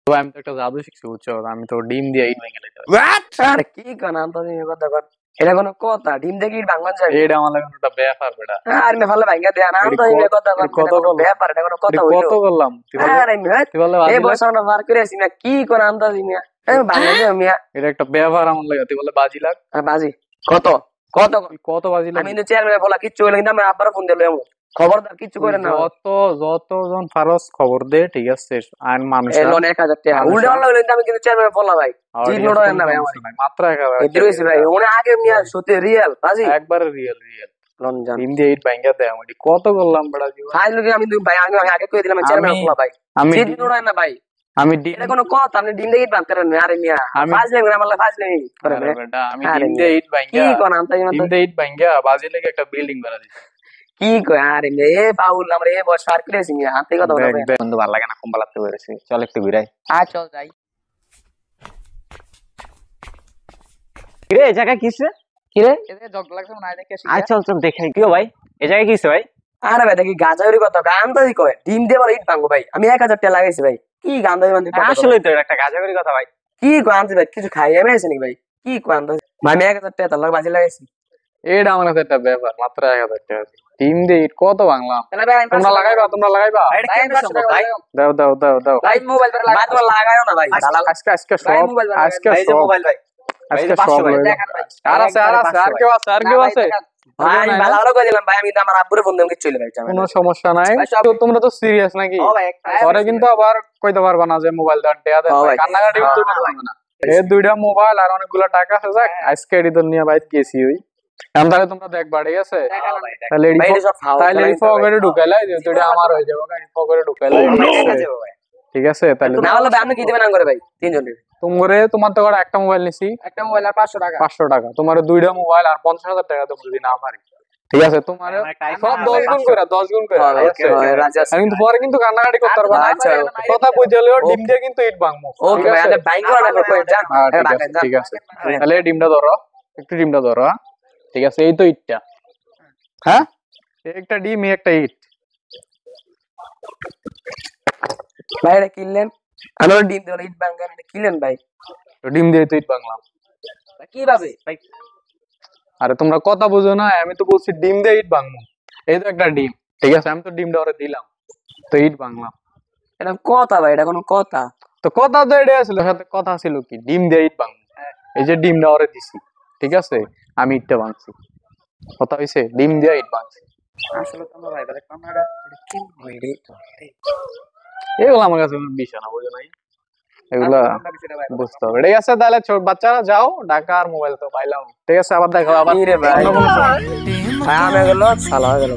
তো আমি তো একটা জাদু শিখছি বুঝছো, আমি তো ডিম দিয়ে ইট ভেঙে দিতে পারি। আরে কি কোন আন্তজি কথা কর, এটা কোনো কথা? ডিম দেখি ভাঙন যাবে? এটা আমার লাগে একটা ব্যাপার বেটা। আর মে ভালো ভাঙা দেয়া না আন্তজি কথা কর, কত বল ব্যাপার এটা কোনো কথা হইলো? কত করলাম আরে মে এই বছর না বার করে আসি না, কি কোন আন্তজি মিয়া? এই ভাঙা দে মিয়া, এটা একটা ব্যাপার আমার লাগে। তুই বলে বাজি লাগ, বাজি কত কত কত বাজি লাগ? আমি কিন্তু চেয়ারম্যান বলা কিচ্ছু হইলো, কিন্তু আমার আব্বার ফোন দিলো, খবরদার কিচ্ছু করে না। যতজন ফারস খবর দে, ঠিক আছে? আর মানুষ এলো 1000 টাকা উল্টে পাল্টা হইলো, কিন্তু আমি কিন্তু চেয়ারম্যান বললাম ভাই, জিত লোড হয় না ভাই আমার মাত্র 1000 এদিকে ভাই। ওনে আগে মিয়া সত্যি রিয়েল বাজি, একবারে রিয়েল রিয়েল লঞ্জান ডিম দিয়ে ইট ভাঙা দেয়। আমি কত করলাম বেটা জীবন। ফাইল লোকে আমি ভাই আমি আগে কই দিলাম চেয়ারম্যান বলা ভাই, আমি জিত লোড হয় না ভাই। আমি ডিম, এটা কোনো কথা? আপনি ডিম দিয়ে ইট ভাঙতে পারেন? আরে মিয়া ফাজলে আমরা ফাজলে করে বেটা আমি ডিম দিয়ে ইট ভাঙা, কি কোন আনতাই ডিম দিয়ে ইট ভাঙা বাজি লাগে একটা বিল্ডিং বানা দিছি। কি কয়? আরে মে এ পাউল আমরা এ বস পার করেছি মিয়া, হাতে কথা বলবে বন্ধু ভালো লাগে না, কম বালাতে পেরেছি। চল একটু ঘুরাই। চল যাই। রে এই জায়গা কিছে? কি রে এতে জগ লাগছে না দেখে আসি। চল চল দেখাই। কি ভাই এই জায়গা কিছে ভাই? আরে ভাই দেখি গাজাউরি কথা গান্দাজি কয় ডিম দিয়ে বলে ইট ভাঙবো ভাই, আমি 1000 টাকা লাগাইছি ভাই। কি গান্দাজি মানে আসলে তো একটা গাজাগরি কথা ভাই। কি কয় আনছি ভাই? কিছু খাই আমি আইছি নাকি ভাই? কি কয় আনছি ভাই? আমি 1000 টাকা তার বাজি লাগাইছি। এটা আমার কাছে একটা ব্যাপার, মাত্র 1000 টাকা। ডিম দিয়ে ইট কত ভাঙলাম। তাহলে ভাই তোমরা লাগাইবা, তোমরা লাগাইবা। এটা কেমন সম্ভব ভাই? দাও দাও দাও দাও ভাই মোবাইল ধরে লাগাই, তোমরা লাগায়ও না ভাই। আজকে আজকে সব আজকে এই যে সব মোবাইল ভাই, আজকে সব দেখেন ভাই। আর আছে আর আছে আর কেউ আছে, আর কেউ আছে। ভাই আমি ভালো ভালো কই দিলাম ভাই, আমি তো আমার আব্বুরে ফোন দিলাম, কিছু চলে ভাই কোনো সমস্যা নাই। তো তোমরা তো সিরিয়াস নাকি? পরে কিন্তু আবার কইতে পারবা না যে মোবাইল দাও দেয়া দেন, কান্নাকাটি কিন্তু করবে না। এই দুইটা মোবাইল আর অনেকগুলো টাকা আছে, যাক আজকে এডি তো নিয়ে বাইরে গেছি ওই। এখন তাহলে তোমরা দেখবা, ঠিক আছে? তাহলে এই পকেটে ঢুকাইলাই, যেটা আমার হয়ে যাবে, পকেটে ঢুকাইলাই, ঠিক আছে? তাহলে না হলে আপনি কি দিবেন না করে ভাই তিনজনের? তোমার তো একটা মোবাইল নিছি, একটা মোবাইল আর 500 টাকা, 500 টাকা। তোমার দুইটা মোবাইল আর 50,000 টাকা তো যদি না পারি, ঠিক আছে? তোমার সব 10 গুণ করে 10 গুণ করে, ঠিক আছে? কিন্তু পরে কিন্তু কান্নাকাটি করতে পারবা না। কথা বুঝে হলেও ডিম দিয়ে কিন্তু ইট ভাঙবো। ওকে ভাই, আপনি বাইক করা লাগবে কই যান। ঠিক আছে তাহলে ডিমটা ধরো, একটু ডিমটা ধরো, ঠিক আছে? এই তো ইটটা, হ্যাঁ একটা ডিম একটা ইট ভাই। এটা কিনলেন আমরা ডিম দিয়ে ইট ভাঙা, এটা কিনলেন ভাই? তো ডিম দিয়ে তো ইট ভাঙলাম কিভাবে ভাই? আরে তোমরা কথা বুঝো না, আমি তো বলছি ডিম দিয়ে ইট ভাঙবো। এই তো একটা ডিম, ঠিক আছে? আমি তো ডিমটা ওরে দিলাম, তো ইট ভাঙলাম। এটা কথা ভাই? এটা কোনো কথা? তো কথা তো এটাই ছিল, সাথে কথা ছিল কি ডিম দিয়ে ইট ভাঙবো। এই যে ডিমটা ওরে দিছি, ঠিক আছে? আমি ইটটা ভাঙছি, কথা হইছে? ডিম দিয়ে ইট ভাঙছি। আসলে তোমরা ভাই তাহলে কামড়া কি হইরে এগুলো আমার কাছে বিষয় না, বুঝো নাই? এগুলা বুঝতে হবে, ঠিক আছে? তাহলে ছোট বাচ্চারা যাও ঢাকা, আর মোবাইল তো পাইলাম, ঠিক আছে? আবার দেখো, আবার রে ভাই আমি গেল সালা গেল।